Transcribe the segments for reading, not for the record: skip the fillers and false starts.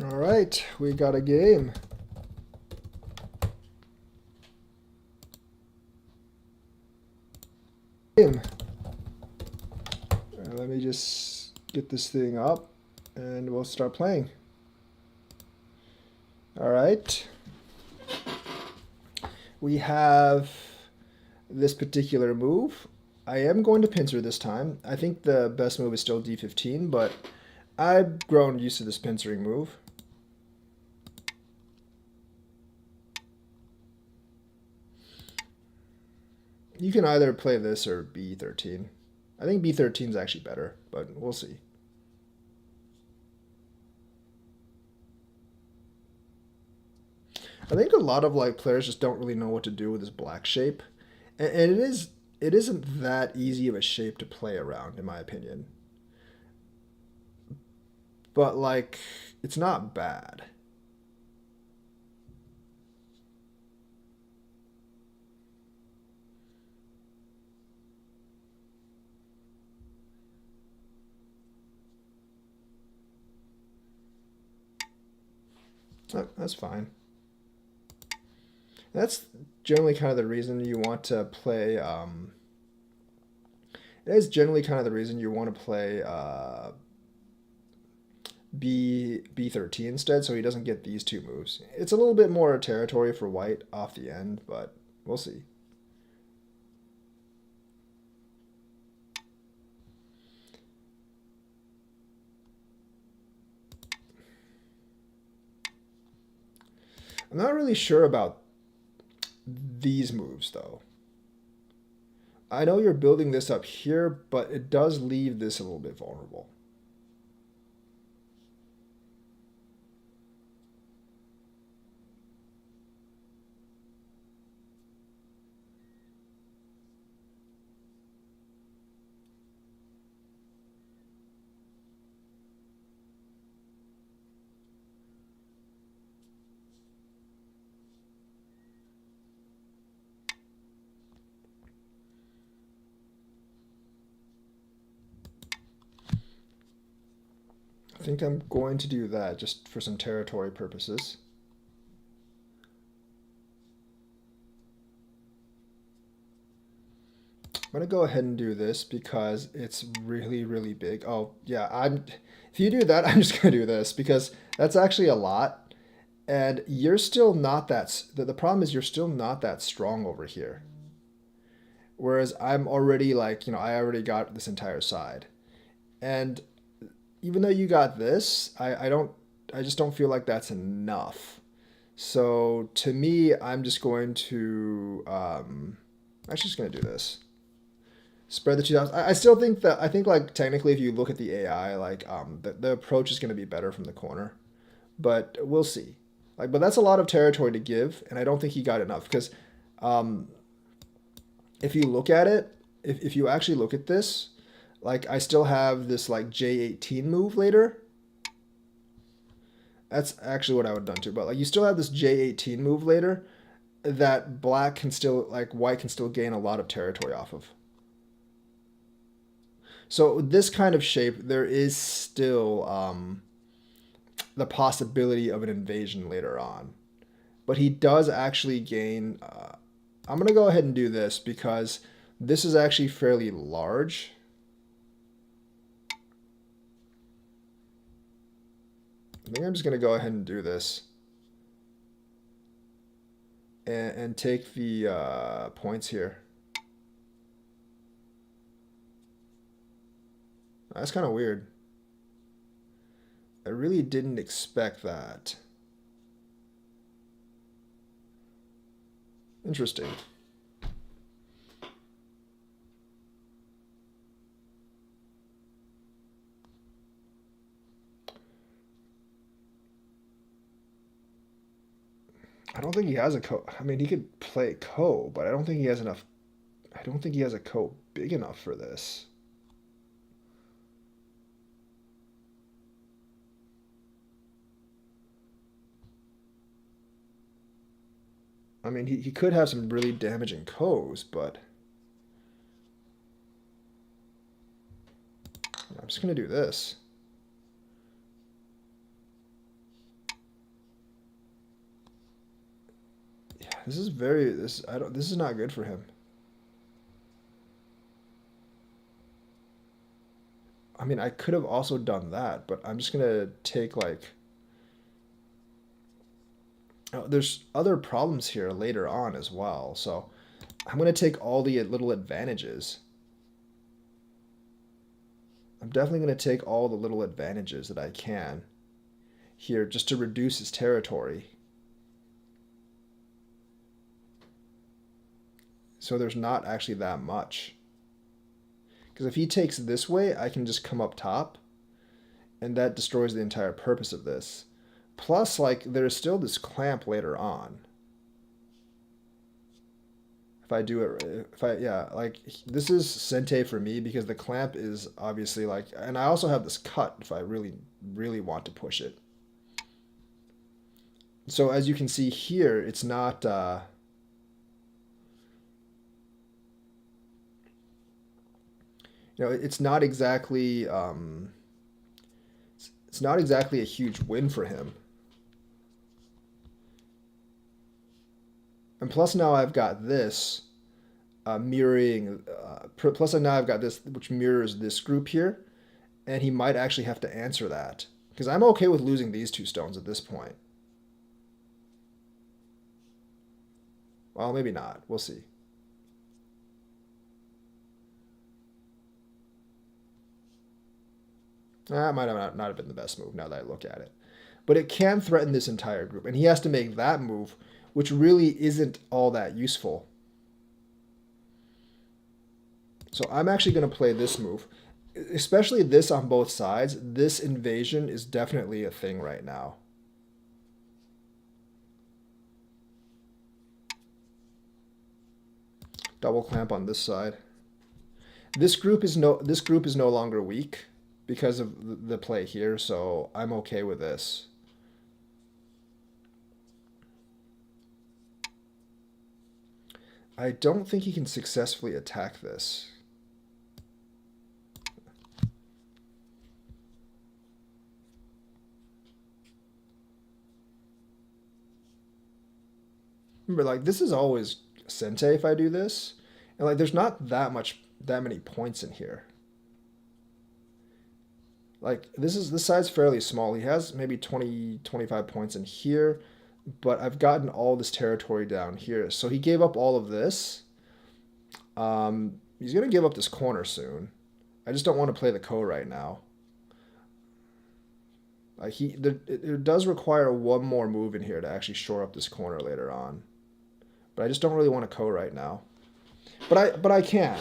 All right, we got a game. Let me just get this thing up and we'll start playing. All right. We have this particular move. I am going to pincer this time. I think the best move is still d15, but I've grown used to this pincering move. You can either play this or b13. I think b13 is actually better, but we'll see. I think a lot of like players just don't really know what to do with this black shape, and it isn't that easy of a shape to play around, in my opinion. But like, it's not bad. Oh, that's fine. That's generally kind of the reason you want to play. It is generally kind of the reason you want to play B13 instead, so he doesn't get these two moves. It's a little bit more territory for white off the end, but we'll see. I'm not really sure about these moves though. I know you're building this up here, but it does leave this a little bit vulnerable. I think I'm going to do that just for some territory purposes. I'm gonna go ahead and do this because it's really, really big. Oh yeah, if you do that, I'm just gonna do this because that's actually a lot. And you're still not that, the problem is you're still not that strong over here. Whereas I'm already like, I already got this entire side. And even though you got this, I just don't feel like that's enough. So to me, I'm just going to, actually just going to do this. Spread the 2000. I still think that, I think like technically if you look at the AI, like the approach is going to be better from the corner. But we'll see. Like, but that's a lot of territory to give, and I don't think he got enough because um, if you look at it, if you actually look at this, like I still have this like J18 move later. That's actually what I would have done too. But like you still have this J18 move later that black can still like white can still gain a lot of territory off of. So this kind of shape, there is still the possibility of an invasion later on. But he does actually gain. I'm going to go ahead and do this because this is actually fairly large. I think I'm just going to go ahead and do this. And take the points here. That's kind of weird. I really didn't expect that. Interesting. I don't think he has a co. I mean, he could play co, but I don't think he has enough. I don't think he has a co big enough for this. I mean, he could have some really damaging co's, but I'm just going to do this. This is very this I don't this is not good for him. I mean, I could have also done that, but I'm just gonna take like oh, there's other problems here later on as well. So I'm gonna take all the little advantages. I'm definitely gonna take all the little advantages that I can here just to reduce his territory. So there's not actually that much. Because if he takes this way, I can just come up top, and that destroys the entire purpose of this. Plus, like, there's still this clamp later on. If I do it, if I, yeah, like, this is Sente for me because the clamp is obviously like, and I also have this cut if I really, really want to push it. So as you can see here, it's not, it's not exactly, it's not exactly a huge win for him. And plus now I've got this mirroring, plus now I've got this which mirrors this group here, and he might actually have to answer that. Because I'm okay with losing these two stones at this point. Well, maybe not. We'll see. That might have not have been the best move now that I look at it. But it can threaten this entire group, and he has to make that move, which really isn't all that useful. So I'm actually going to play this move. Especially this on both sides. This invasion is definitely a thing right now. Double clamp on this side. This group is no longer weak because of the play here, so I'm okay with this. I don't think he can successfully attack this. Remember, like, this is always Sente if I do this. And, like, there's not that many points in here. Like, this side's fairly small. He has maybe 20, 25 points in here, but I've gotten all this territory down here. So he gave up all of this. He's going to give up this corner soon. I just don't want to play the Ko right now. Like it does require one more move in here to actually shore up this corner later on. But I just don't really want to Ko right now. But I can.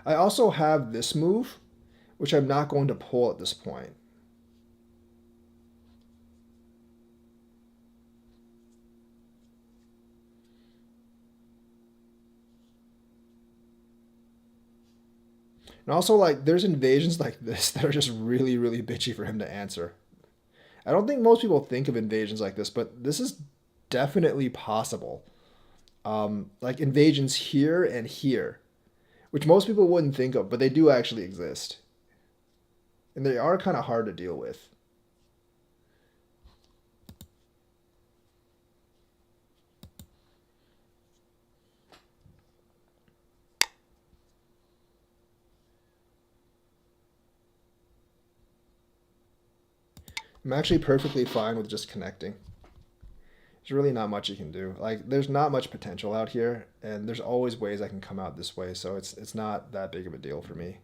I also have this move, which I'm not going to pull at this point. And also, like, there's invasions like this that are just really, really bitchy for him to answer. I don't think most people think of invasions like this, but this is definitely possible. Like invasions here and here, which most people wouldn't think of, but they do actually exist. And they are kind of hard to deal with. I'm actually perfectly fine with just connecting. There's really not much you can do. Like, there's not much potential out here, and there's always ways I can come out this way, so it's not that big of a deal for me.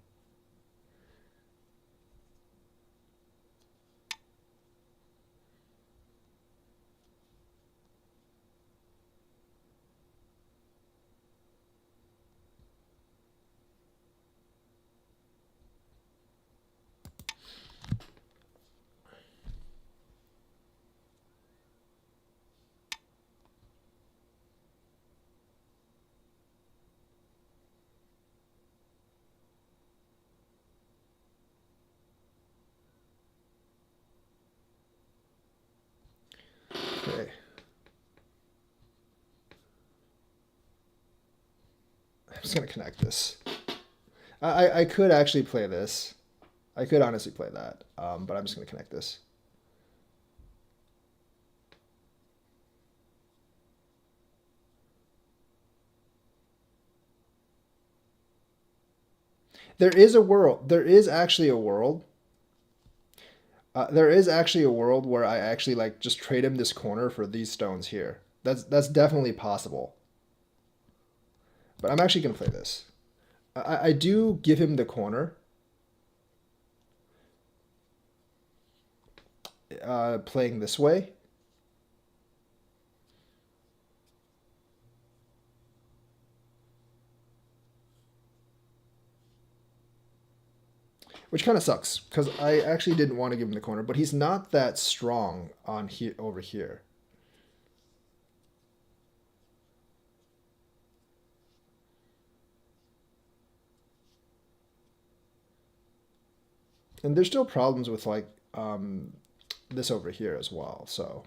Okay. I'm just gonna connect this. I could actually play this. I could honestly play that, but I'm just gonna connect this. There is a world. There is actually a world. There is actually a world where I actually like just trade him this corner for these stones here. That's definitely possible. But I'm actually gonna play this. I do give him the corner, playing this way, which kind of sucks because I actually didn't want to give him the corner, but he's not that strong on here over here. And there's still problems with like this over here as well. So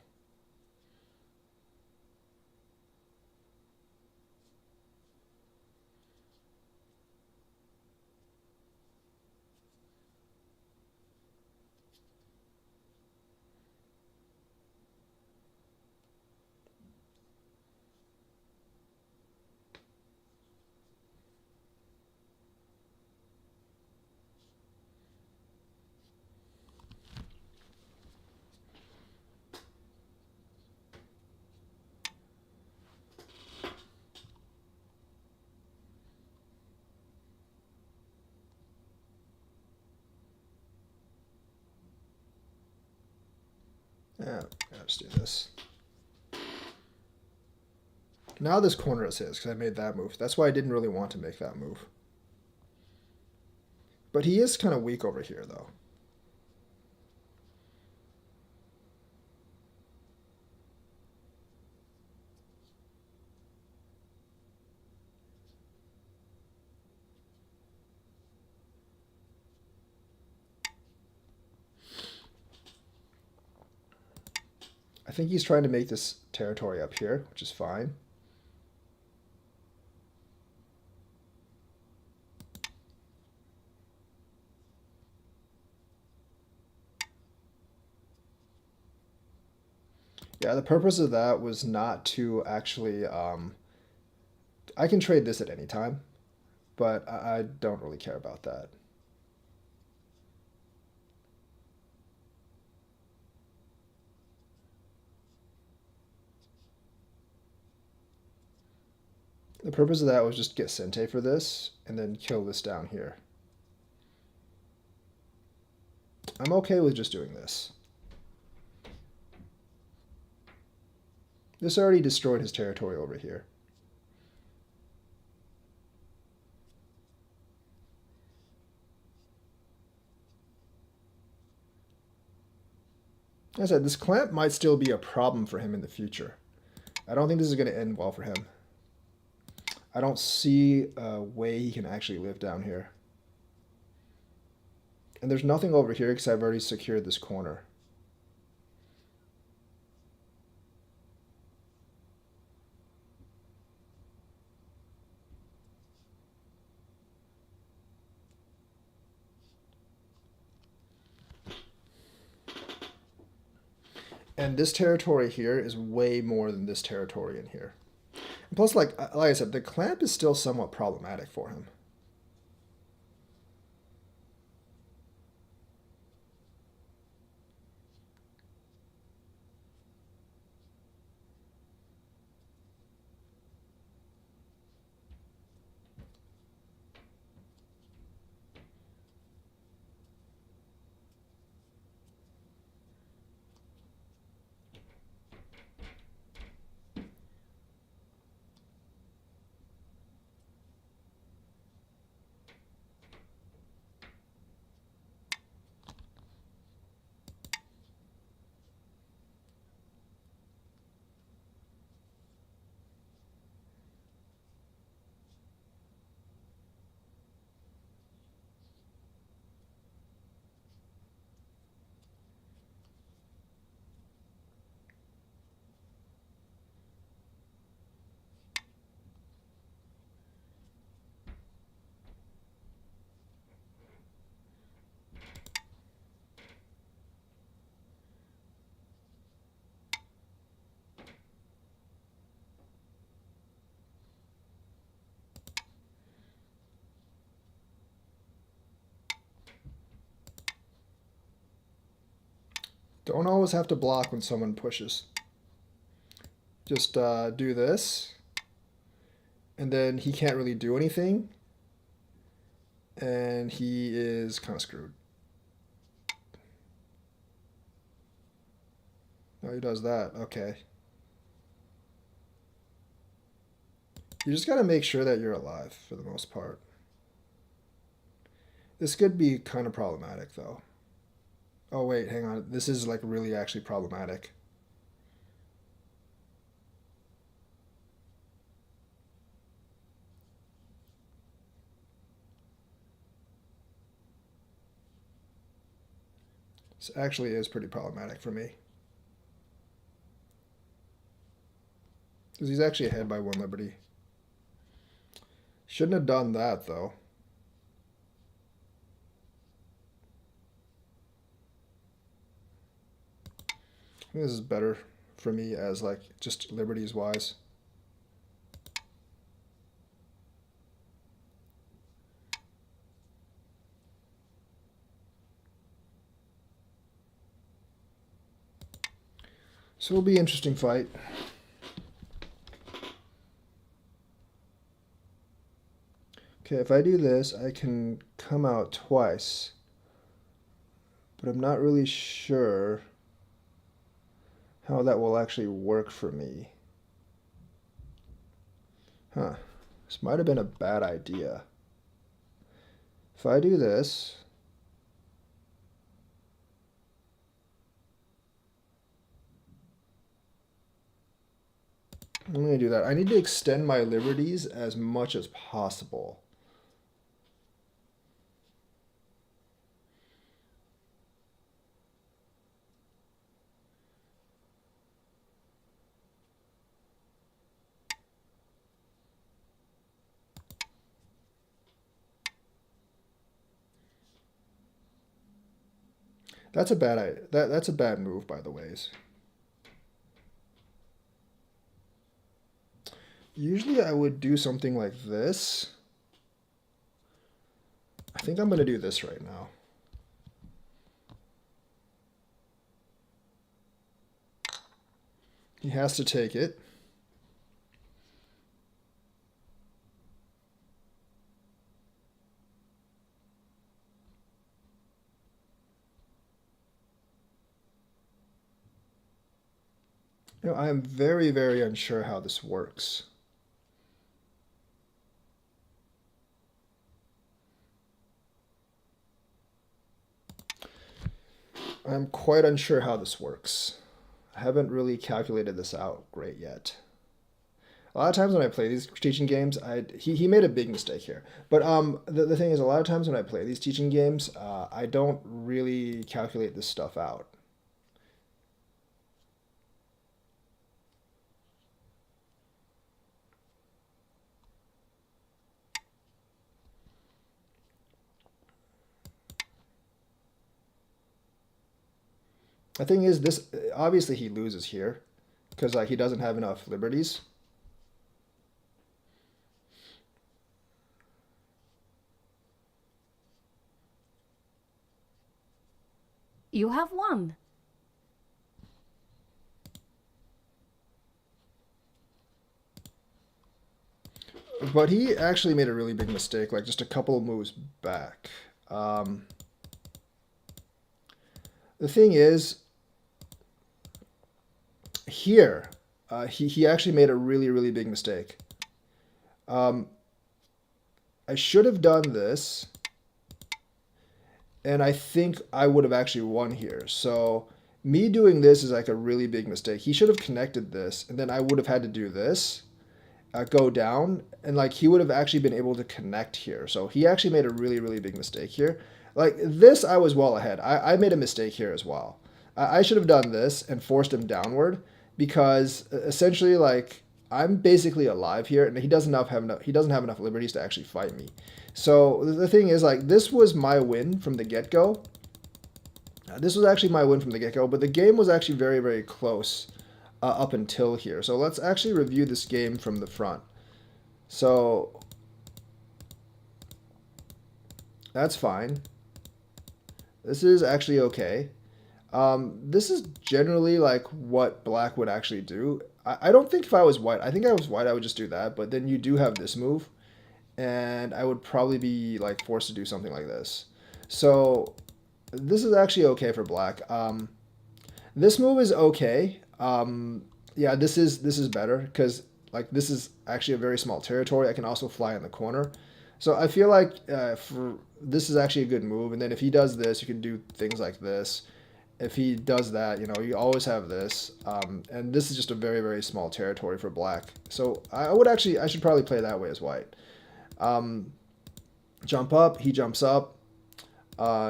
yeah, let's do this. Now this corner is his because I made that move. That's why I didn't really want to make that move. But he is kind of weak over here, though. I think he's trying to make this territory up here, which is fine. Yeah, the purpose of that was not to actually. I can trade this at any time, but I don't really care about that. The purpose of that was just get Sente for this and then kill this down here. I'm okay with just doing this. This already destroyed his territory over here. As I said, this clamp might still be a problem for him in the future. I don't think this is going to end well for him. I don't see a way he can actually live down here. And there's nothing over here because I've already secured this corner. And this territory here is way more than this territory in here. And plus, like I said, the clamp is still somewhat problematic for him. Don't always have to block when someone pushes. Just do this, and then he can't really do anything, and he is kind of screwed. No, he does that. Okay. You just got to make sure that you're alive for the most part. This could be kind of problematic, though. Oh, wait, hang on. This is like really actually problematic. This actually is pretty problematic for me. Because he's actually ahead by 1 liberty. Shouldn't have done that, though. I think this is better for me as like just liberties wise. So it'll be an interesting fight. Okay, if I do this, I can come out twice. But I'm not really sure how that will actually work for me. Huh. This might have been a bad idea. If I do this, I'm going to do that. I need to extend my liberties as much as possible. That's a that's a bad move, by the ways. Usually I would do something like this. I think I'm going to do this right now. He has to take it. You know, I am very, very unsure how this works. I'm quite unsure how this works. I haven't really calculated this out great yet. A lot of times when I play these teaching games, he made a big mistake here. But the thing is, a lot of times when I play these teaching games, I don't really calculate this stuff out. The thing is, this obviously he loses here because he doesn't have enough liberties. You have won. But he actually made a really big mistake, like just a couple of moves back. The thing is, here, he actually made a really, really big mistake. I should have done this, and I think I would have actually won here. So me doing this is like a really big mistake. He should have connected this, and then I would have had to do this, go down, and like he would have actually been able to connect here. So he actually made a really, really big mistake here. Like this, I was well ahead. I made a mistake here as well. I should have done this and forced him downward because essentially, like I'm basically alive here, and he doesn't have enough liberties to actually fight me. So the thing is, like this was my win from the get go. This was actually my win from the get go, but the game was actually very, very close up until here. So let's actually review this game from the front. So that's fine. This is actually okay. This is generally like what black would actually do. I don't think if I was white, I think I was white, I would just do that. But then you do have this move, and I would probably be like forced to do something like this. So this is actually okay for black. This move is okay. Yeah, this is better because like this is actually a very small territory. I can also fly in the corner, so I feel like for this is actually a good move. And then if he does this, you can do things like this. If he does that, you always have this, and this is just a very very small territory for black. So I should probably play that way as white. Um, Jump up, he jumps up.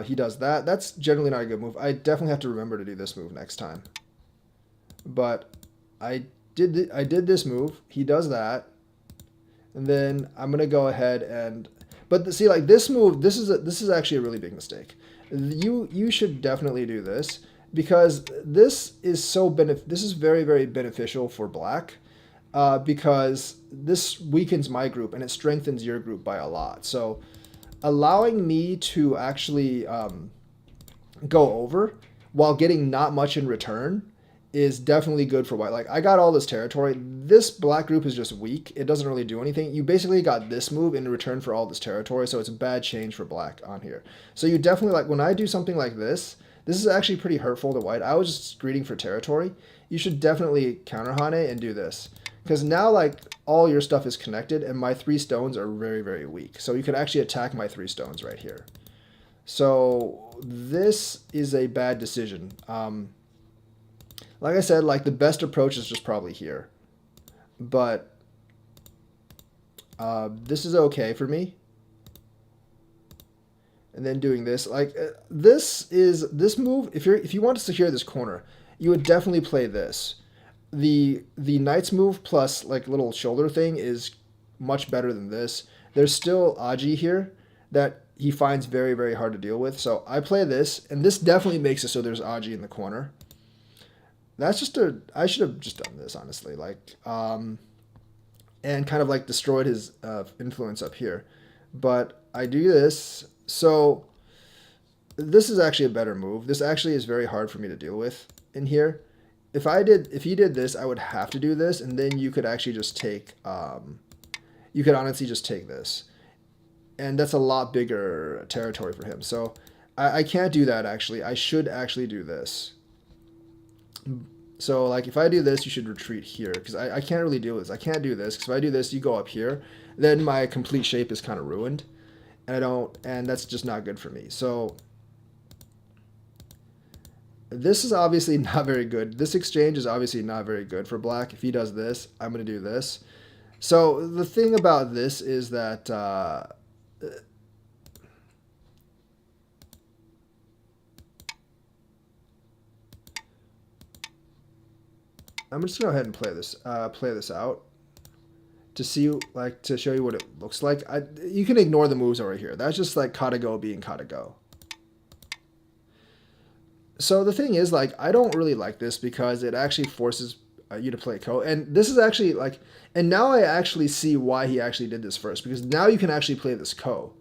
He does that. That's generally not a good move. I definitely have to remember to do this move next time. But I did this move. He does that, and then I'm gonna go ahead and. But see, like this move, this is actually a really big mistake. You should definitely do this because this is very very beneficial for black, because this weakens my group and it strengthens your group by a lot. So allowing me to actually go over while getting not much in return is definitely good for white. Like I got all this territory. This black group is just weak. It doesn't really do anything. You basically got this move in return for all this territory, so it's a bad change for black on here. So you definitely like when I do something like this. This is actually pretty hurtful to white. I was just greeting for territory. You should definitely counter Hane and do this because now like all your stuff is connected and my 3 stones are very very weak. So you could actually attack my 3 stones right here. So this is a bad decision. Like I said, like the best approach is just probably here, but this is okay for me. And then doing this, like this move. If you want to secure this corner, you would definitely play this. The knight's move plus like little shoulder thing is much better than this. There's still Aji here that he finds very very hard to deal with. So I play this, and this definitely makes it so there's Aji in the corner. That's just a I should have just done this honestly, like and kind of like destroyed his influence up here. But I do this, so this is actually a better move. This actually is very hard for me to deal with in here. If he did this, I would have to do this, and then you could actually just take you could honestly just take this, and that's a lot bigger territory for him. So I can't do that actually. I should actually do this. So like if I do this, you should retreat here because I can't really deal with this. I can't do this because if I do this, you go up here, then my complete shape is kind of ruined, and and that's just not good for me. So this is obviously not very good. This exchange is obviously not very good for black. If he does this, I'm going to do this. So the thing about this is that I'm just gonna go ahead and play this out to see like to show you what it looks like. You can ignore the moves over here. That's just like kata go being kata go. So the thing is, like, I don't really like this because it actually forces you to play ko. And this is actually like, and now I actually see why he actually did this first because now you can actually play this ko,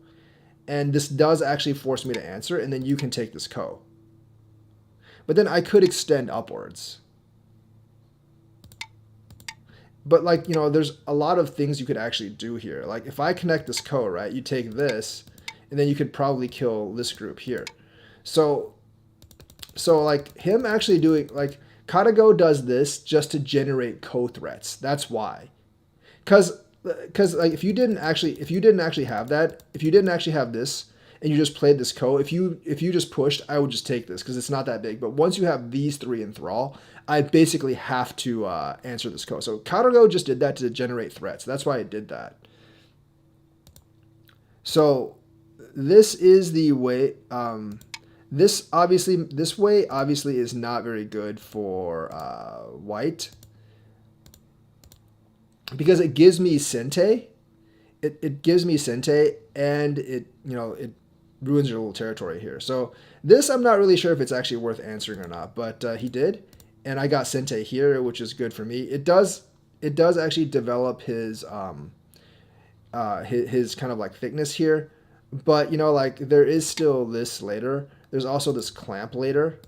and this does actually force me to answer, and then you can take this ko. But then I could extend upwards. But like, there's a lot of things you could actually do here. Like if I connect this ko, right, you take this, and then you could probably kill this group here. So like him actually doing like Katago does this just to generate ko threats. That's why. Cause like if you didn't actually have that, if you didn't actually have this and you just played this ko, if you just pushed, I would just take this because it's not that big. But once you have these 3 in thrall, I basically have to answer this ko. So Katago just did that to generate threats. That's why it did that. So this is the way. This way obviously is not very good for white because it gives me Sente. It gives me Sente and it ruins your little territory here. So this I'm not really sure if it's actually worth answering or not, but he did, and I got Sente here, which is good for me. It does actually develop his kind of like thickness here, but like there is still this later. There's also this clamp later.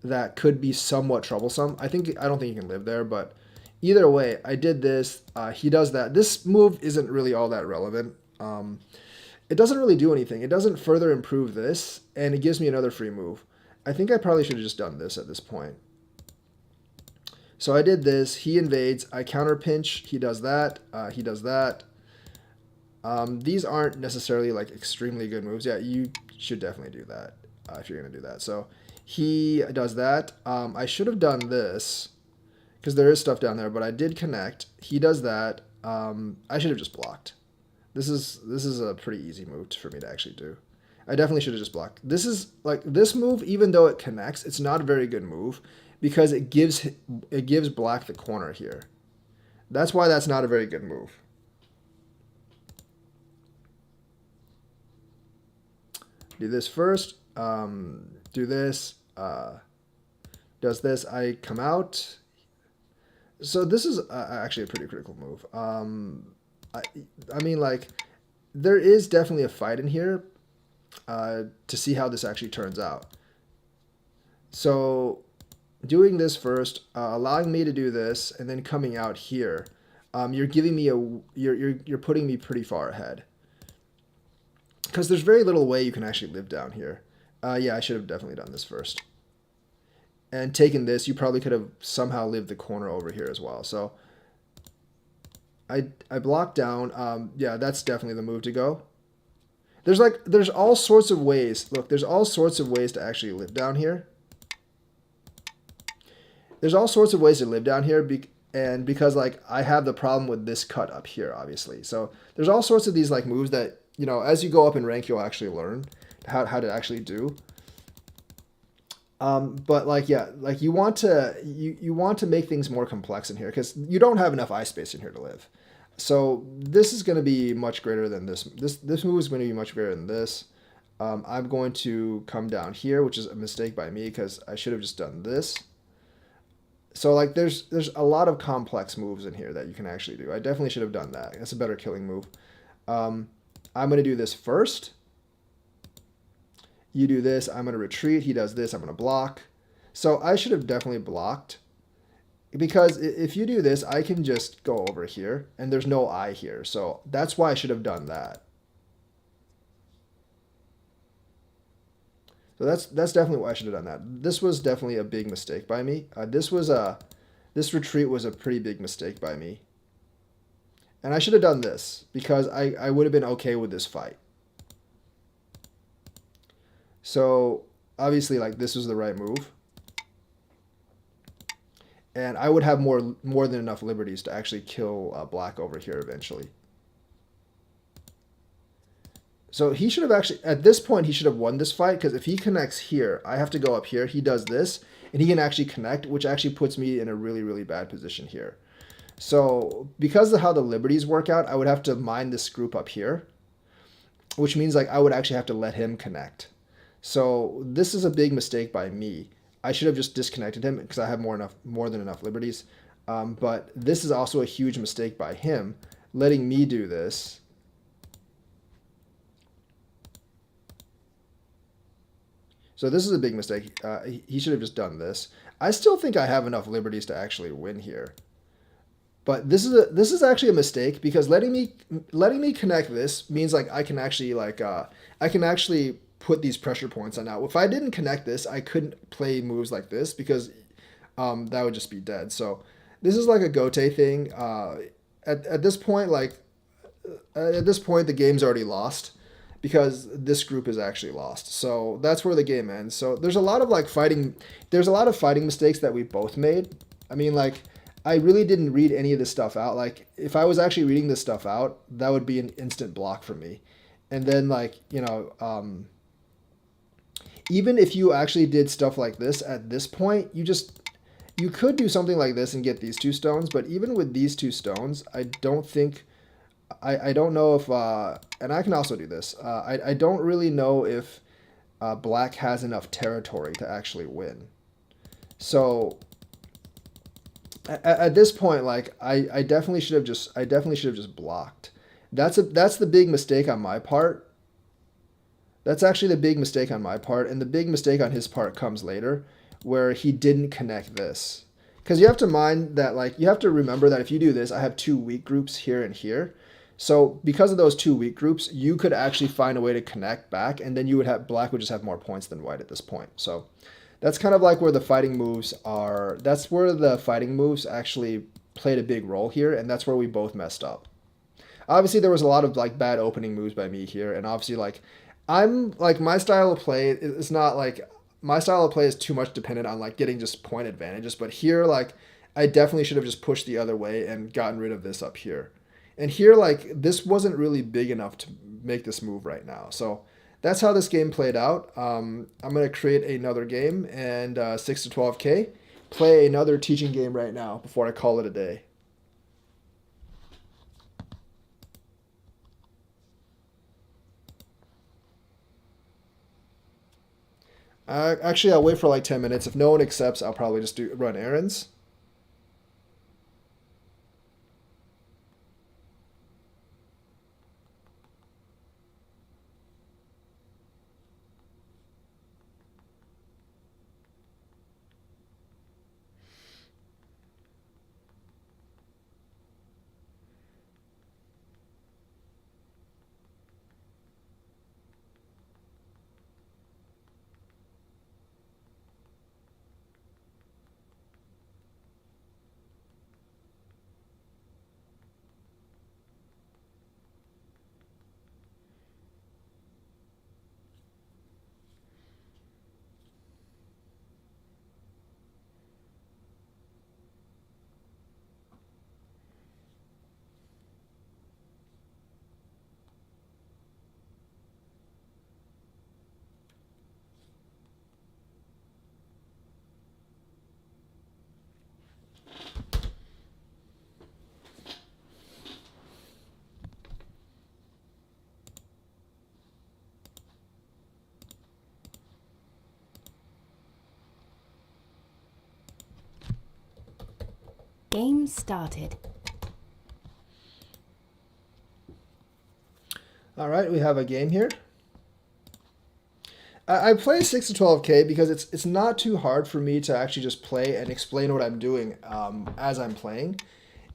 that could be somewhat troublesome. I don't think he can live there, but either way, I did this. He does that. This move isn't really all that relevant. It doesn't really do anything. It doesn't further improve this, and it gives me another free move. I think I probably should have just done this at this point. So I did this. He invades. I counter pinch. He does that. He does that. These aren't necessarily like extremely good moves. Yeah, you should definitely do that if you're going to do that. So he does that. I should have done this because there is stuff down there, but I did connect. He does that. I should have just blocked. This is a pretty easy move for me to actually do. I definitely should have just blocked. This is like this move, even though it connects, it's not a very good move because it gives black the corner here. That's why that's not a very good move. Do this first. Do this. Does this. I come out. So this is actually a pretty critical move. I mean, like, there is definitely a fight in here to see how this actually turns out. So doing this first, allowing me to do this, and then coming out here, you're giving me you're putting me pretty far ahead. Because there's very little way you can actually live down here. Yeah, I should have definitely done this first. And taken this, you probably could have somehow lived the corner over here as well. So I blocked down. Yeah, that's definitely the move to go. There's all sorts of ways. Look, there's all sorts of ways to actually live down here. There's all sorts of ways to live down here, and because like I have the problem with this cut up here, obviously. So there's all sorts of these like moves that, you know, as you go up in rank, you'll actually learn how to actually do. But like, yeah, like you want to make things more complex in here because you don't have enough eye space in here to live. So this is going to be much greater than this. This move is going to be much greater than this. I'm going to come down here, which is a mistake by me because I should have just done this. So like there's a lot of complex moves in here that you can actually do. I definitely should have done that. That's a better killing move. I'm going to do this first. You do this. I'm going to retreat. He does this. I'm going to block. So I should have definitely blocked. Because if you do this, I can just go over here, and there's no eye here. So that's why I should have done that. So that's definitely why I should have done that. This was definitely a big mistake by me. This retreat was a pretty big mistake by me. And I should have done this because I would have been okay with this fight. So obviously, like, this was the right move. And I would have more than enough liberties to actually kill black over here eventually. So he should have actually, at this point, he should have won this fight because if he connects here, I have to go up here. He does this, and he can actually connect, which actually puts me in a really, really bad position here. So because of how the liberties work out, I would have to mine this group up here, which means like I would actually have to let him connect. So this is a big mistake by me. I should have just disconnected him because I have more than enough liberties. But this is also a huge mistake by him, letting me do this. So this is a big mistake. He should have just done this. I still think I have enough liberties to actually win here. But this is actually a mistake because letting me connect this means like I can actually put these pressure points on. Now if I didn't connect this, I couldn't play moves like this because that would just be dead. So this is like a Gote thing. At this point, the game's already lost because this group is actually lost. So that's where the game ends. So there's a lot of fighting mistakes that we both made. I mean, like, I really didn't read any of this stuff out. Like, if I was actually reading this stuff out, that would be an instant block for me. And then, like, you know, even if you actually did stuff like this at this point, you could do something like this and get these two stones. But even with these two stones, I don't think, I don't know if, and I can also do this. I don't really know if black has enough territory to actually win. So at this point, like, I definitely should have just blocked. That's the big mistake on my part. That's actually the big mistake on my part, and the big mistake on his part comes later where he didn't connect this. Because you have to mind that, like, you have to remember that if you do this, I have two weak groups here and here. So because of those two weak groups, you could actually find a way to connect back, and then you would have black would just have more points than white at this point. So that's kind of like where the fighting moves are. That's where the fighting moves actually played a big role here, and that's where we both messed up. Obviously, there was a lot of like bad opening moves by me here, and obviously, like I'm like my style of play is not like my style of play is too much dependent on like getting just point advantages. But here, like I definitely should have just pushed the other way and gotten rid of this up here. And here, like this wasn't really big enough to make this move right now. So that's how this game played out. I'm gonna create another game and 6 to 12k. Play another teaching game right now before I call it a day. Actually, I'll wait for like 10 minutes. If no one accepts, I'll probably just run errands. Game started. All right, we have a game here. I play 6 to 12k because it's not too hard for me to actually just play and explain what I'm doing as I'm playing.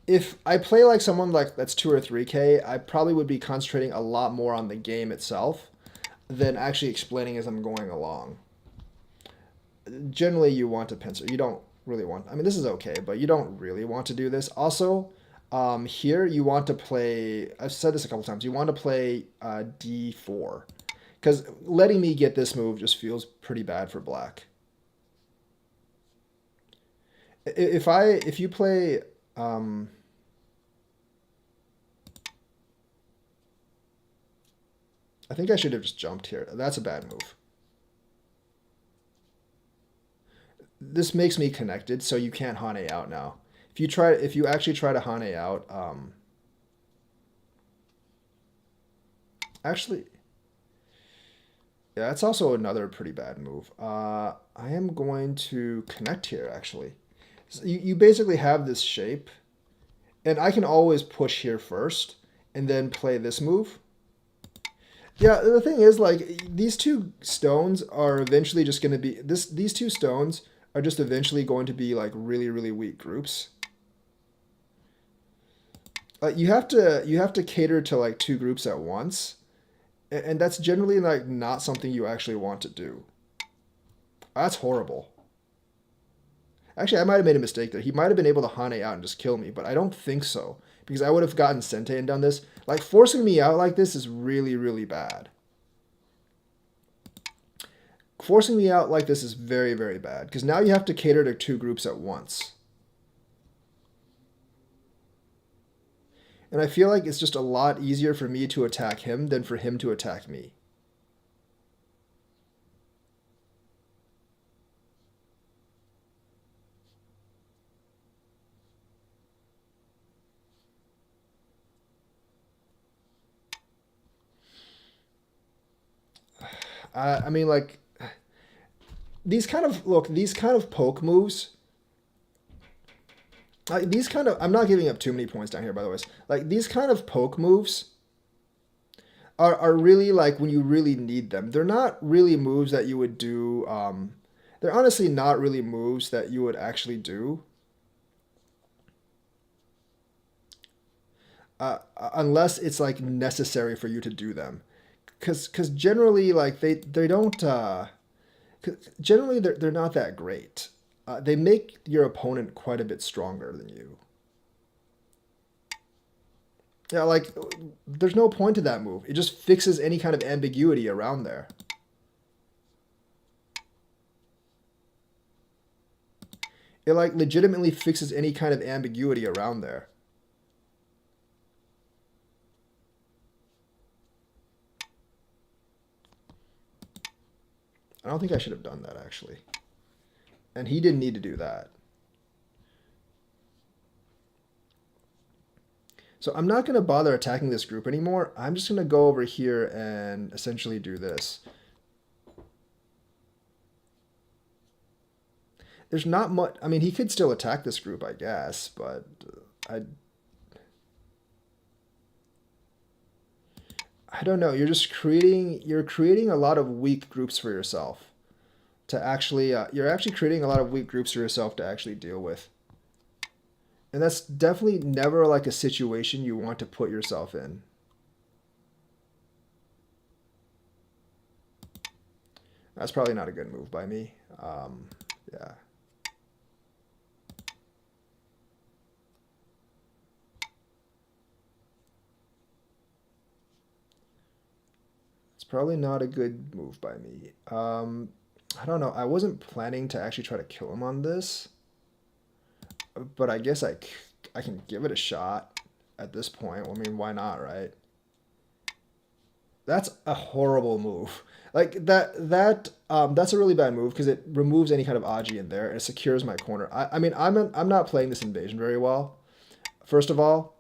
If I play like someone like that's 2 or 3k, I probably would be concentrating a lot more on the game itself than actually explaining as I'm going along. Generally, you want to pincer. You don't really want. I mean, this is okay, but you don't really want to do this. Also, here you want to play. I've said this a couple times. You want to play d4 because letting me get this move just feels pretty bad for black. If you play I think I should have just jumped here. That's a bad move. This makes me connected, so you can't Hane out now. If you actually try to Hane out, actually, yeah, that's also another pretty bad move. I am going to connect here, actually. So you basically have this shape, and I can always push here first, and then play this move. Yeah, the thing is, like, these two stones are eventually just going to be these two stones are just eventually going to be like really really weak groups. You have to cater to like two groups at once, and that's generally like not something you actually want to do. That's horrible. Actually, I might have made a mistake there. He might have been able to Hane out and just kill me, but I don't think so because I would have gotten Sente and done this. Like forcing me out like this is really really bad. Forcing me out like this is very, very bad because now you have to cater to two groups at once. And I feel like it's just a lot easier for me to attack him than for him to attack me. I mean, like, these kind of poke moves. These kind of, I'm not giving up too many points down here, by the way. Like, these kind of poke moves are really like when you really need them. They're not really moves that you would do. they're honestly not really moves that you would actually do unless it's like necessary for you to do them. Because generally like they don't 'cause generally they're not that great. They make your opponent quite a bit stronger than you. Yeah, like there's no point to that move. It just fixes any kind of ambiguity around there. It like legitimately fixes any kind of ambiguity around there. I don't think I should have done that actually. And he didn't need to do that. So I'm not going to bother attacking this group anymore. I'm just going to go over here and essentially do this. There's not much. I mean, he could still attack this group, I guess, but I don't know. You're creating a lot of weak groups for yourself to actually you're actually creating a lot of weak groups for yourself to actually deal with. And that's definitely never like a situation you want to put yourself in. That's probably not a good move by me. Yeah. It's probably not a good move by me. I don't know. I wasn't planning to actually try to kill him on this, but I guess I can give it a shot at this point. I mean, why not, right? That's a horrible move. Like that's a really bad move because it removes any kind of Aji in there and it secures my corner. I mean, I'm not playing this invasion very well. First of all,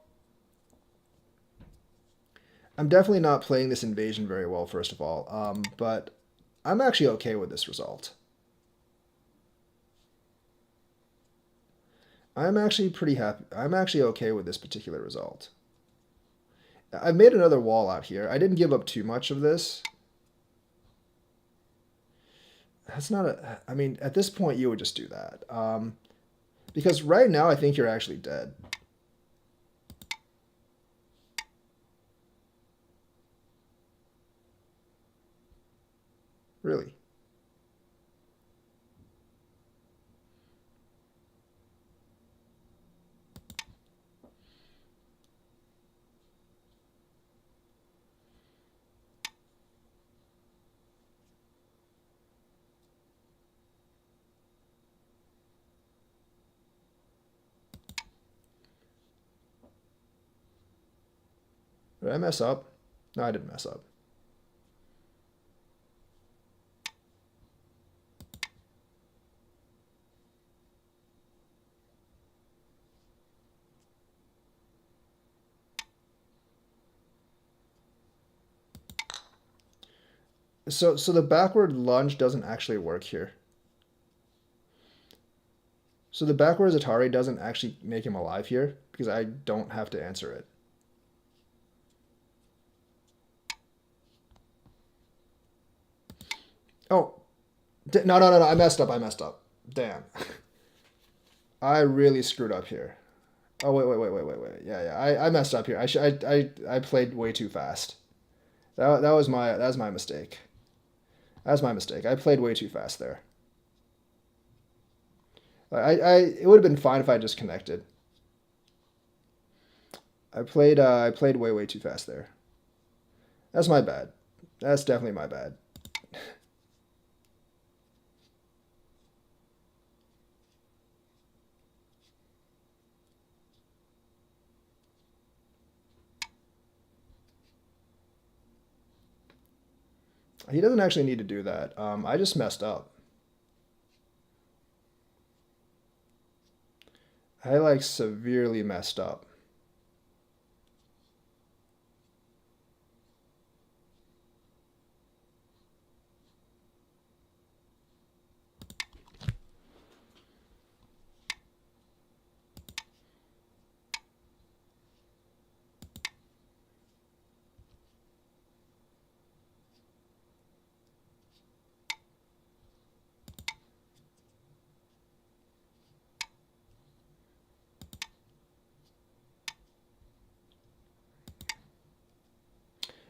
I'm definitely not playing this invasion very well, first of all. But I'm actually okay with this result. I'm actually pretty happy. I'm actually okay with this particular result. I've made another wall out here. I didn't give up too much of this. That's not a... I mean, at this point, you would just do that. Because right now, I think you're actually dead. Really. Did I mess up? No, I didn't mess up. So the backward lunge doesn't actually work here. So the backwards Atari doesn't actually make him alive here because I don't have to answer it. Oh, no. I messed up. I messed up. Damn. I really screwed up here. Oh, wait. Yeah. I messed up here. I played way too fast. That was my mistake. That was my mistake. I played way too fast there. It would have been fine if I just connected. I played way too fast there. That's my bad. That's definitely my bad. He doesn't actually need to do that. I just messed up. I like severely messed up.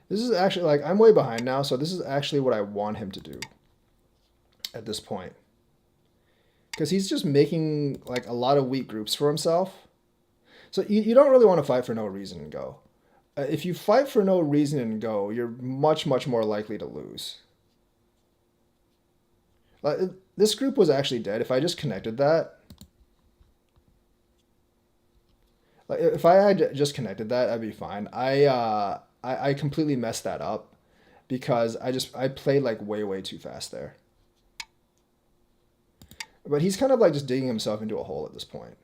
This is actually like I'm way behind now, so this is actually what I want him to do at this point. Because he's just making like a lot of weak groups for himself. So you don't really want to fight for no reason and go. If you fight for no reason and go, you're much, much more likely to lose. Like, this group was actually dead. If I just connected that, like if I had just connected that, I'd be fine. I completely messed that up because I played like way too fast there. But he's kind of like just digging himself into a hole at this point.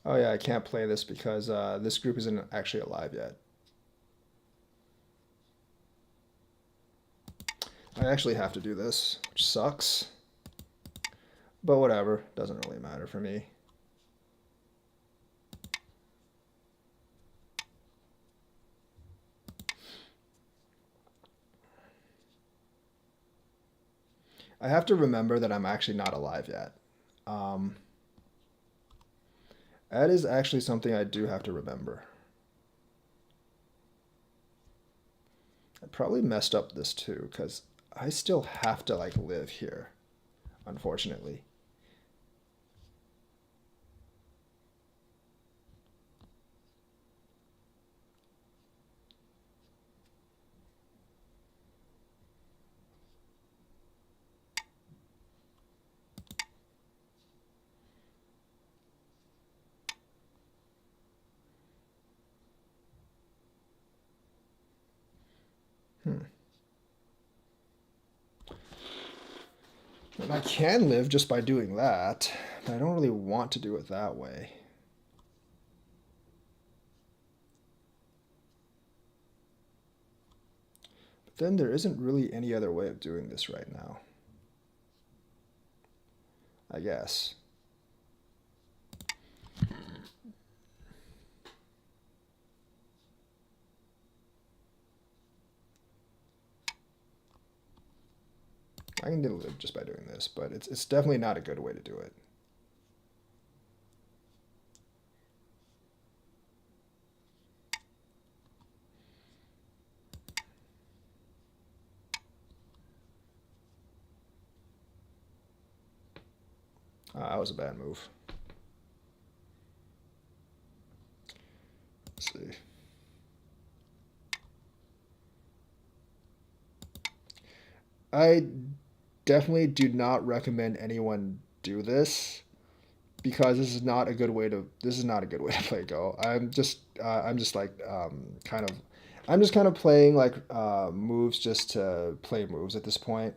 Oh yeah, I can't play this because this group isn't actually alive yet. I actually have to do this, which sucks. But whatever, doesn't really matter for me. I have to remember that I'm actually not alive yet. Um, that is actually something I do have to remember. I probably messed up this too, because I still have to like live here, unfortunately. Hmm. And I can live just by doing that, but I don't really want to do it that way. But then there isn't really any other way of doing this right now, I guess. I can live just by doing this, but it's definitely not a good way to do it. That was a bad move. Let's see. I definitely do not recommend anyone do this because this is not a good way to play Go. I'm just like kind of I'm just kind of playing like moves just to play moves at this point.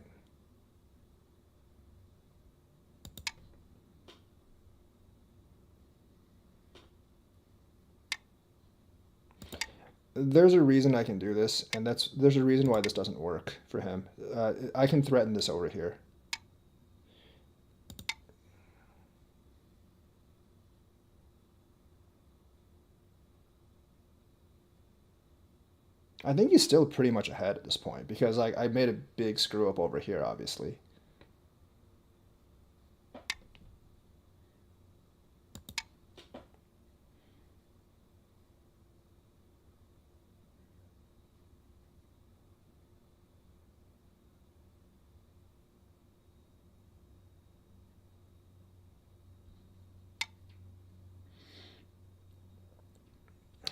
There's a reason I can do this, and there's a reason why this doesn't work for him. I can threaten this over here. I think he's still pretty much ahead at this point because like I made a big screw up over here, obviously.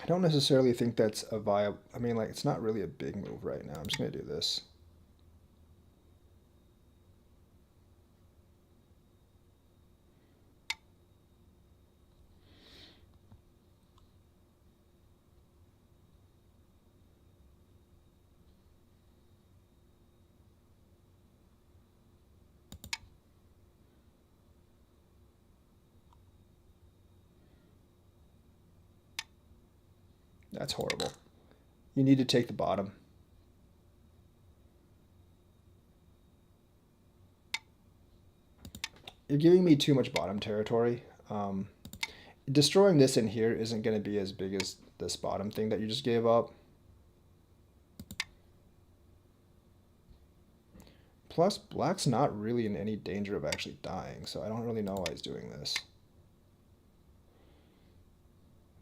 I don't necessarily think that's a viable. I mean, like it's not really a big move right now. I'm just gonna do this. That's horrible. You need to take the bottom. you're giving me too much bottom territory. Destroying this in here isn't going to be as big as this bottom thing that you just gave up. Plus, black's not really in any danger of actually dying, so I don't really know why he's doing this.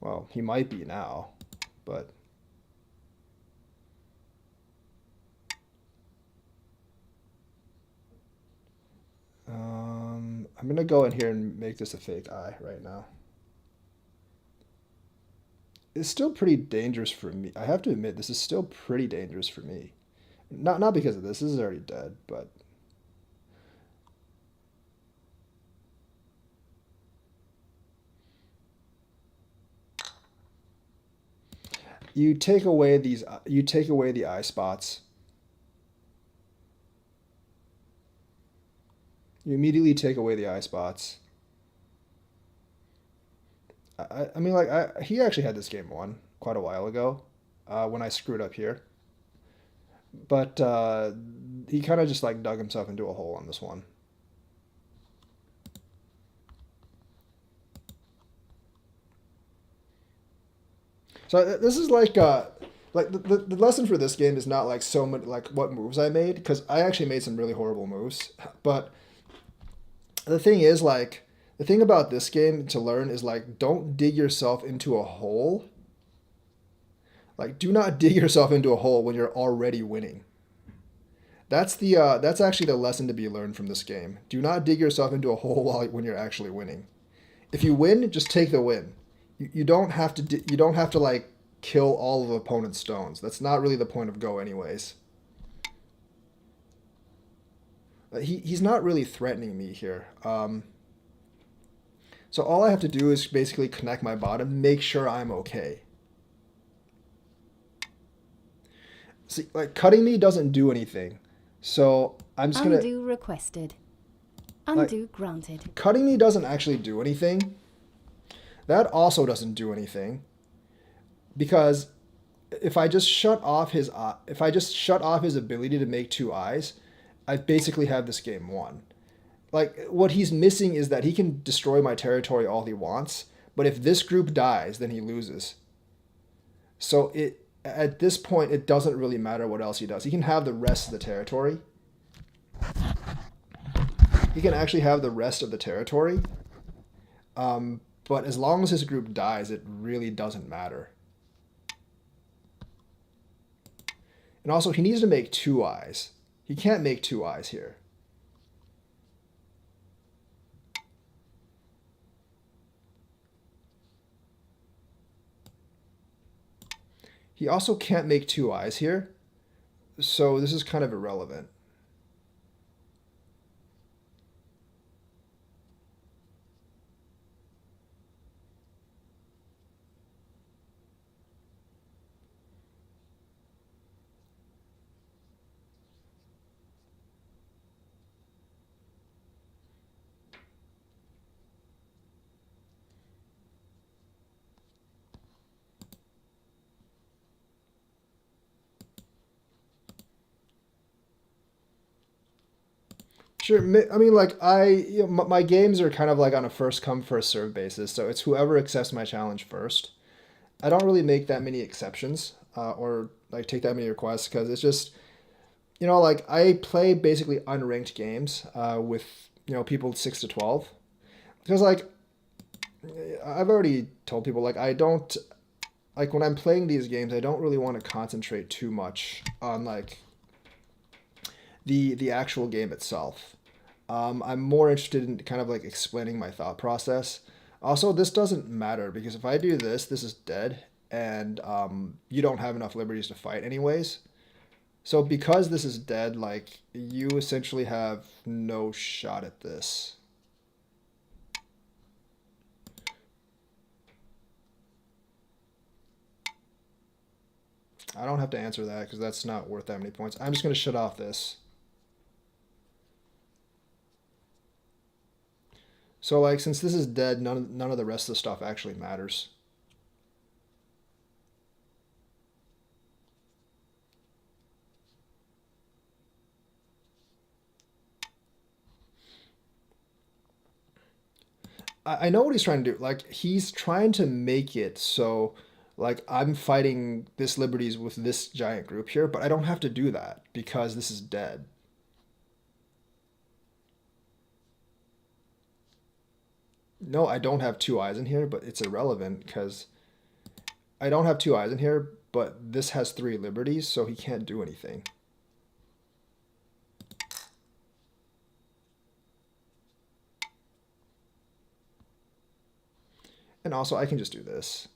Well, he might be now, but... I'm going to go in here and make this a fake eye right now. It's still pretty dangerous for me. I have to admit, this is still pretty dangerous for me. Not because of this. This is already dead, but... You take away these. You take away the eye spots. You immediately take away the eye spots. I mean, like, he actually had this game won quite a while ago when I screwed up here. But he kind of just, like, dug himself into a hole on this one. So this is like the lesson for this game is not like so much like what moves I made, because I actually made some really horrible moves. But the thing is, like, the thing about this game to learn is, like, don't dig yourself into a hole. Like, do not dig yourself into a hole when you're already winning. That's actually the lesson to be learned from this game. Do not dig yourself into a hole when you're actually winning. If you win, just take the win. You don't have to you don't have to, like, kill all of the opponent's stones. That's not really the point of Go anyways. He's not really threatening me here. So all I have to do is basically connect my bottom, make sure I'm okay. See, like, cutting me doesn't do anything. So I'm just gonna... Undo requested. Undo granted. Cutting me doesn't actually do anything. That also doesn't do anything. Because if I just shut off his ability to make two eyes, I basically have this game won. Like, what he's missing is that he can destroy my territory all he wants, but if this group dies, then he loses. So at this point, it doesn't really matter what else he does. He can have the rest of the territory. He can actually have the rest of the territory. But as long as his group dies, it really doesn't matter. And also, he needs to make two eyes. He can't make two eyes here. He also can't make two eyes here, so this is kind of irrelevant. Sure. I mean, like, my games are kind of like on a first come, first serve basis. So it's whoever accepts my challenge first. I don't really make that many exceptions or, like, take that many requests, because it's just, like, I play basically unranked games with, people 6 to 12. Because, like, I've already told people, like, I don't, like, when I'm playing these games, I don't really want to concentrate too much on, like, the actual game itself. I'm more interested in kind of, like, explaining my thought process. Also, this doesn't matter, because if I do this, this is dead, and you don't have enough liberties to fight anyways. So because this is dead, like, you essentially have no shot at this. I don't have to answer that because that's not worth that many points. I'm just going to shut off this. So, like, since this is dead, none of the rest of the stuff actually matters. I know what he's trying to do. Like, he's trying to make it so, like, I'm fighting this liberties with this giant group here, but I don't have to do that because this is dead. No, I don't have two eyes in here, but it's irrelevant because I don't have two eyes in here, but this has three liberties, so he can't do anything. And also, I can just do this.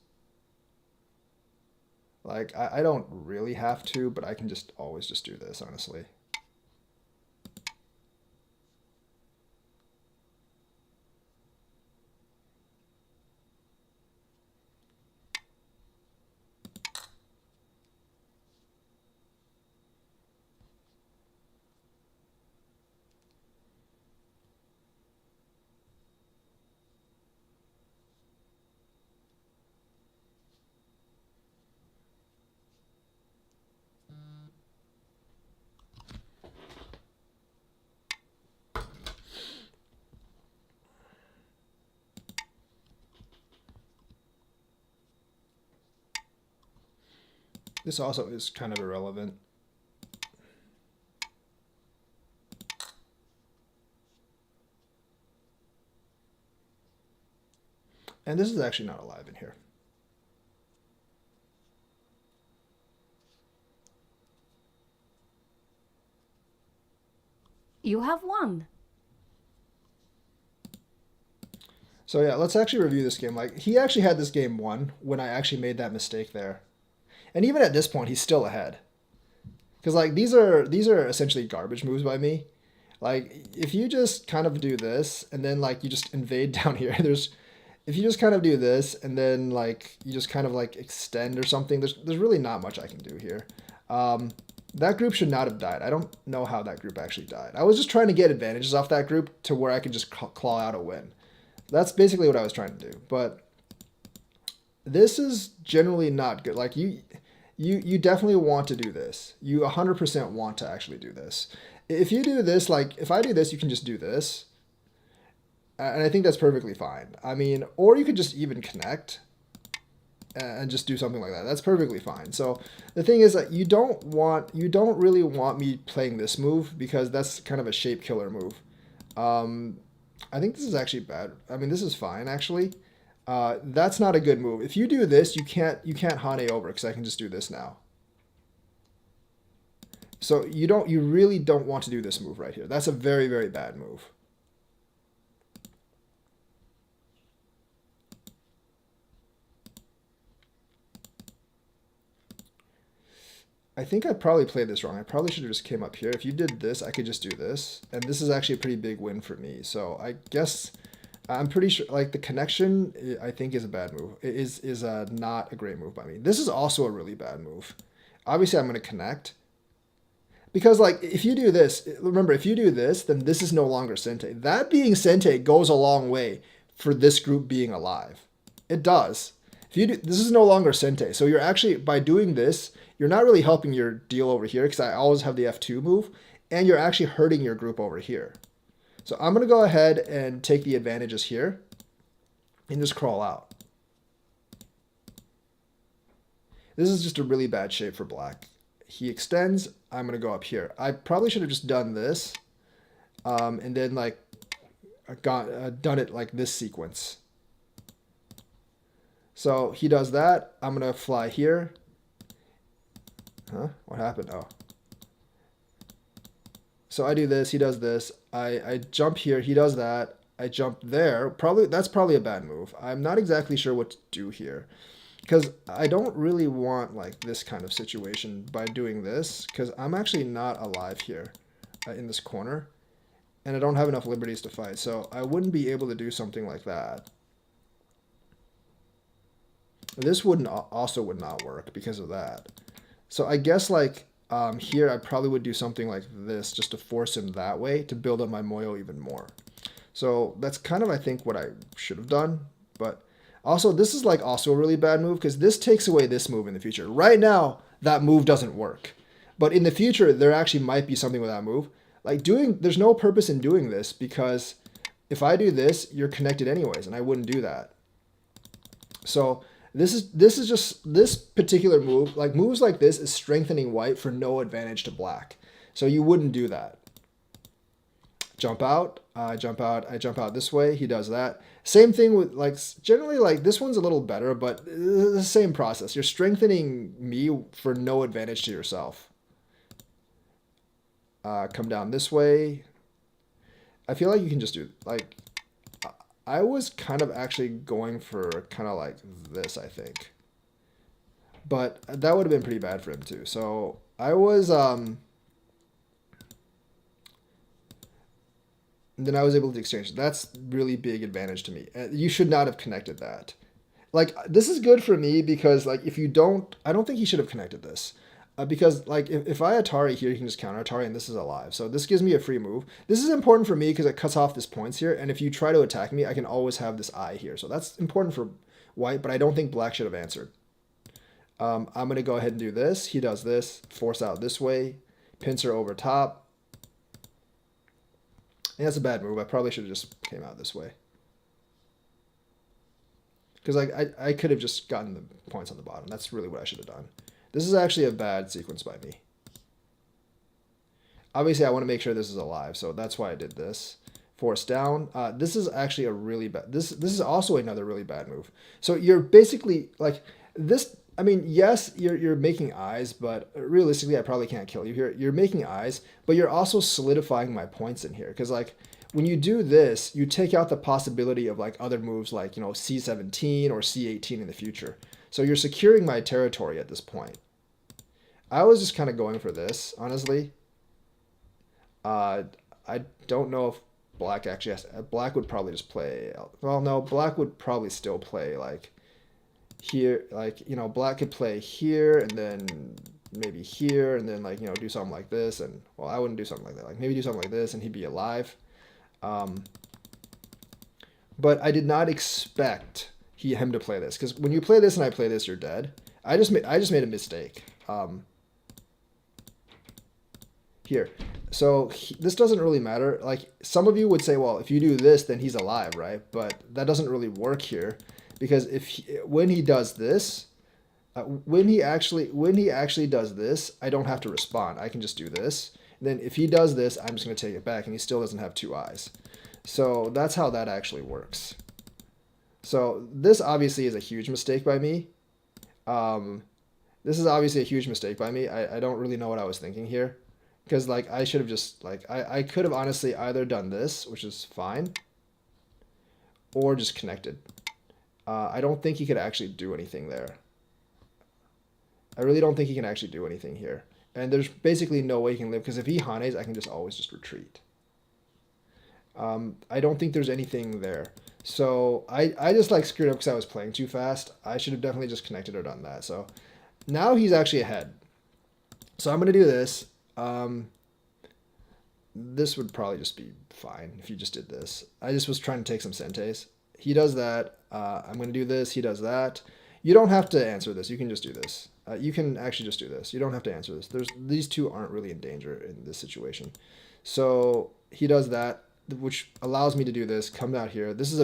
Like, I don't really have to, but I can just always just do this, honestly. This also is kind of irrelevant. And this is actually not alive in here. You have won. So yeah, let's actually review this game. Like, he actually had this game won when I actually made that mistake there. And even at this point, he's still ahead. Because like these are essentially garbage moves by me. Like, if you just kind of do this and then like you just invade down here, if you just kind of do this and then like you just kind of like extend or something, there's really not much I can do here. That group should not have died. I don't know how that group actually died. I was just trying to get advantages off that group to where I could just claw out a win. That's basically what I was trying to do. But this is generally not good. Like, you definitely want to do this. You 100% want to actually do this. If you do this, like, if I do this, you can just do this. And I think that's perfectly fine. I mean, or you could just even connect and just do something like that. That's perfectly fine. So the thing is that you don't really want me playing this move because that's kind of a shape killer move. I think this is actually bad. I mean, this is fine actually. That's not a good move. If you do this, you can't Hane over because I can just do this now. So you really don't want to do this move right here. That's a very, very bad move. I think I probably played this wrong. I probably should have just came up here. If you did this, I could just do this. And this is actually a pretty big win for me. So I guess I'm pretty sure, like, the connection, I think, is a bad move. It is not a great move by me. This is also a really bad move. Obviously, I'm going to connect. Because, like, if you do this, remember, if you do this, then this is no longer Sente. That being Sente goes a long way for this group being alive. It does. If you do, this is no longer Sente. So you're actually, by doing this, you're not really helping your deal over here because I always have the F2 move, and you're actually hurting your group over here. So I'm going to go ahead and take the advantages here and just crawl out. This is just a really bad shape for black. He extends, I'm going to go up here. I probably should have just done this and then like done it like this sequence. So he does that. I'm going to fly here. Huh? What happened? Oh. So I do this, he does this. I jump here, he does that. I jump there. That's probably a bad move. I'm not exactly sure what to do here. Because I don't really want like this kind of situation by doing this. Because I'm actually not alive here in this corner. And I don't have enough liberties to fight. So I wouldn't be able to do something like that. This also would not work because of that. So I guess like here I probably would do something like this just to force him that way to build up my Moyo even more. So that's kind of, I think, what I should have done. But also this is like also a really bad move because this takes away this move in the future. Right now that move doesn't work. But in the future there actually might be something with that move. Like there's no purpose in doing this because If I do this, you're connected anyways, and I wouldn't do that. So this is just this particular move, like moves like this is strengthening white for no advantage to black. So you wouldn't do that. Jump out, I jump out, I jump out this way. He does that. Same thing with like generally like this one's a little better, but the same process. You're strengthening me for no advantage to yourself. Come down this way. I feel like you can just do like I was kind of actually going for kind of like this, I think. But that would have been pretty bad for him too. So I was then I was able to exchange. That's really big advantage to me. You should not have connected that. Like this is good for me because like if you don't, I don't think he should have connected this. Because like if I Atari here, you can just counter Atari and this is alive. So this gives me a free move. This is important for me because it cuts off this points here. And if you try to attack me, I can always have this eye here. So that's important for white, but I don't think black should have answered. I'm going to go ahead and do this. He does this, force out this way, pincer over top. And that's a bad move. I probably should have just came out this way. Because like I could have just gotten the points on the bottom. That's really what I should have done. This is actually a bad sequence by me. Obviously, I want to make sure this is alive, so that's why I did this. Force down. This is actually a really bad... This is also another really bad move. So you're basically, like, this... I mean, yes, you're making eyes, but realistically, I probably can't kill you here. You're making eyes, but you're also solidifying my points in here. Because, like, when you do this, you take out the possibility of, like, other moves like, you know, C17 or C18 in the future. So you're securing my territory at this point. I was just kind of going for this, honestly. I don't know if black actually has... Black would probably just play... Well, no, black would probably still play, like... Here, like, you know, black could play here and then maybe here and then, like, you know, do something like this. And, well, I wouldn't do something like that. Like, maybe do something like this and he'd be alive. But I did not expect him to play this. Because when you play this and I play this, you're dead. I just made a mistake. Here. So this doesn't really matter. Like, some of you would say, well, if you do this, then he's alive, right? But that doesn't really work here. Because when he does this, when he actually does this, I don't have to respond. I can just do this. And then if he does this, I'm just going to take it back, and he still doesn't have two eyes. So that's how that actually works. So this obviously is a huge mistake by me. This is obviously a huge mistake by me. I don't really know what I was thinking here. Because like I should have just like I could have honestly either done this, which is fine, or just connected. I don't think he could actually do anything there. I really don't think he can actually do anything here. And there's basically no way he can live, because if he Hanes, I can just always just retreat. I don't think there's anything there. So I just like screwed up because I was playing too fast. I should have definitely just connected or done that. So now he's actually ahead. So I'm going to do this. This would probably just be fine if you just did this. I just was trying to take some senteis. He does that. I'm going to do this. He does that. You don't have to answer this. You can just do this. You can actually just do this. You don't have to answer this. These two aren't really in danger in this situation. So he does that, which allows me to do this. Come down here. This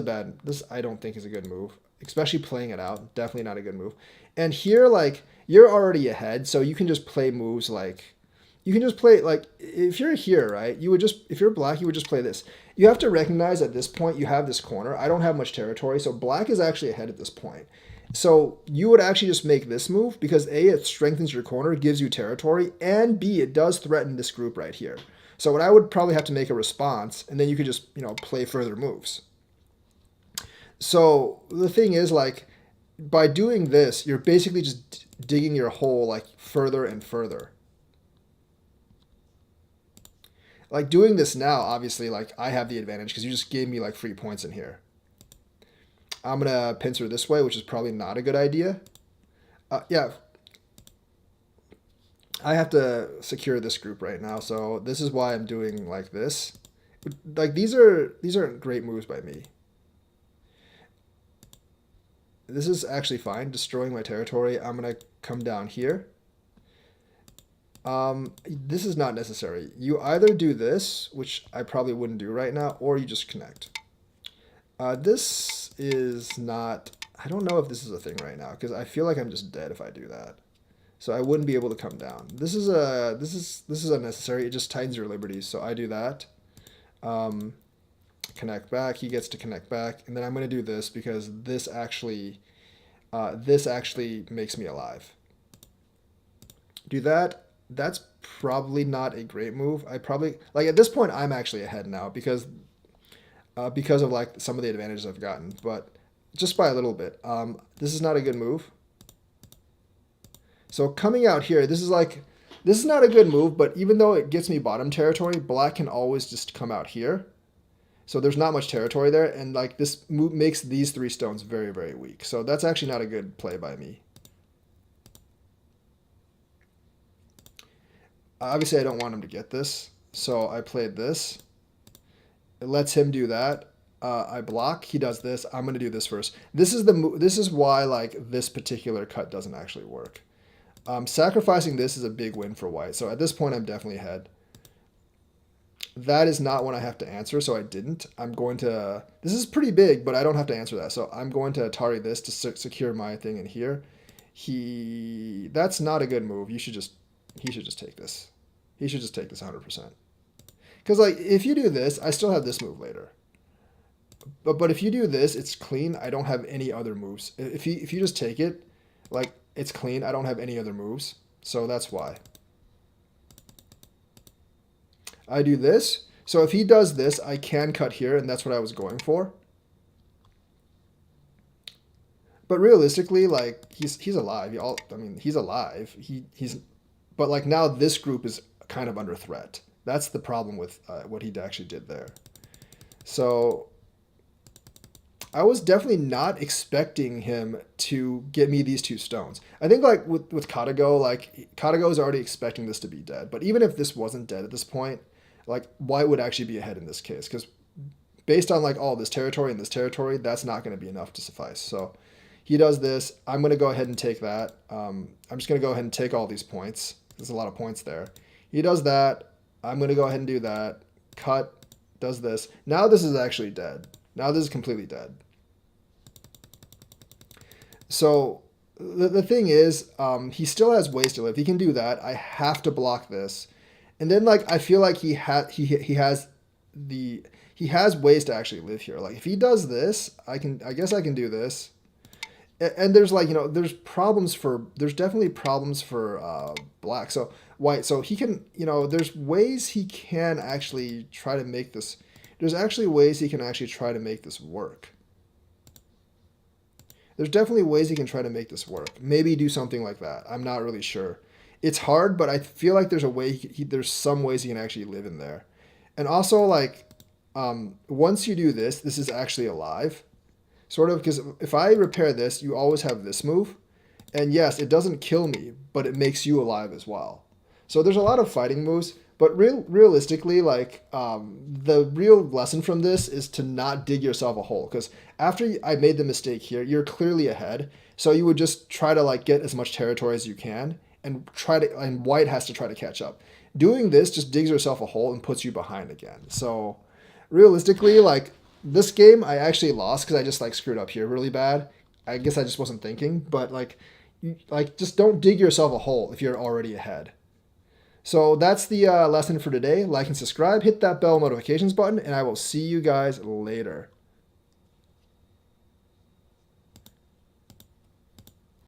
I don't think is a good move, especially playing it out. Definitely not a good move. And here, like, you're already ahead, so you can just play moves like... You can just play, like, if you're here, right, if you're black, you would just play this. You have to recognize at this point you have this corner. I don't have much territory, so black is actually ahead at this point. So you would actually just make this move because A, it strengthens your corner, gives you territory, and B, it does threaten this group right here. So what I would probably have to make a response, and then you could just, you know, play further moves. So the thing is, like, by doing this, you're basically just digging your hole, like, further and further. Like, doing this now, obviously, like, I have the advantage because you just gave me, like, free points in here. I'm going to pincer this way, which is probably not a good idea. Yeah. I have to secure this group right now, so this is why I'm doing like this. Like, these aren't great moves by me. This is actually fine, destroying my territory. I'm going to come down here. This is not necessary. You either do this, which I probably wouldn't do right now, or you just connect. This is not. I don't know if this is a thing right now because I feel like I'm just dead if I do that. So I wouldn't be able to come down. This is unnecessary. It just tightens your liberties. So I do that. Um, Connect back. He gets to connect back, and then I'm gonna do this because this actually makes me alive. Do that. That's probably not a great move. I probably like at this point I'm actually ahead now because of like some of the advantages I've gotten, but just by a little bit. This is not a good move. So coming out here, this is not a good move, but even though it gets me bottom territory, black can always just come out here. So there's not much territory there, and like this move makes these three stones very, very weak. So that's actually not a good play by me. Obviously, I don't want him to get this, so I played this. It lets him do that. I block. He does this. I'm gonna do this first. This is why like this particular cut doesn't actually work. Sacrificing this is a big win for white. So at this point, I'm definitely ahead. That is not one I have to answer, so I didn't. I'm going to. This is pretty big, but I don't have to answer that. So I'm going to Atari this to secure my thing in here. That's not a good move. He should just take this. He should just take this 100%. Because like if you do this, I still have this move later. But if you do this, it's clean. I don't have any other moves. If you just take it, like it's clean. I don't have any other moves. So that's why. I do this. So if he does this, I can cut here, and that's what I was going for. But realistically, like he's alive. I mean, he's alive. He's but like now this group is kind of under threat. That's the problem with what he actually did there. So I was definitely not expecting him to get me these two stones. I think like with Katago, like Katago is already expecting this to be dead. But even if this wasn't dead at this point, like white would actually be ahead in this case because based on like all this territory and this territory, that's not going to be enough to suffice. So he does this. I'm going to go ahead and take that. I'm just going to go ahead and take all these points. There's a lot of points there. He does that. I'm going to go ahead and do that. Cut. Does this. Now this is actually dead. Now this is completely dead. So the thing is, he still has ways to live. He can do that. I have to block this. And then like I feel like he has ways to actually live here. Like if he does this, I guess I can do this. And there's like, there's definitely problems for black. So white, so he can, there's ways he can actually try to make this. There's actually ways he can actually try to make this work. There's definitely ways he can try to make this work. Maybe do something like that. I'm not really sure. It's hard, but I feel like there's a way. There's some ways he can actually live in there, and also like once you do this, this is actually alive, sort of. Because if I repair this, you always have this move, and yes, it doesn't kill me, but it makes you alive as well. So there's a lot of fighting moves, but realistically, like the real lesson from this is to not dig yourself a hole. Because after I made the mistake here, you're clearly ahead, so you would just try to like get as much territory as you can and white has to try to catch up. Doing this just digs yourself a hole and puts you behind again. So realistically, like this game I actually lost because I just like screwed up here really bad. I guess I just wasn't thinking, but like just don't dig yourself a hole if you're already ahead. So that's the lesson for today. Like and subscribe, hit that bell notifications button, and I will see you guys later.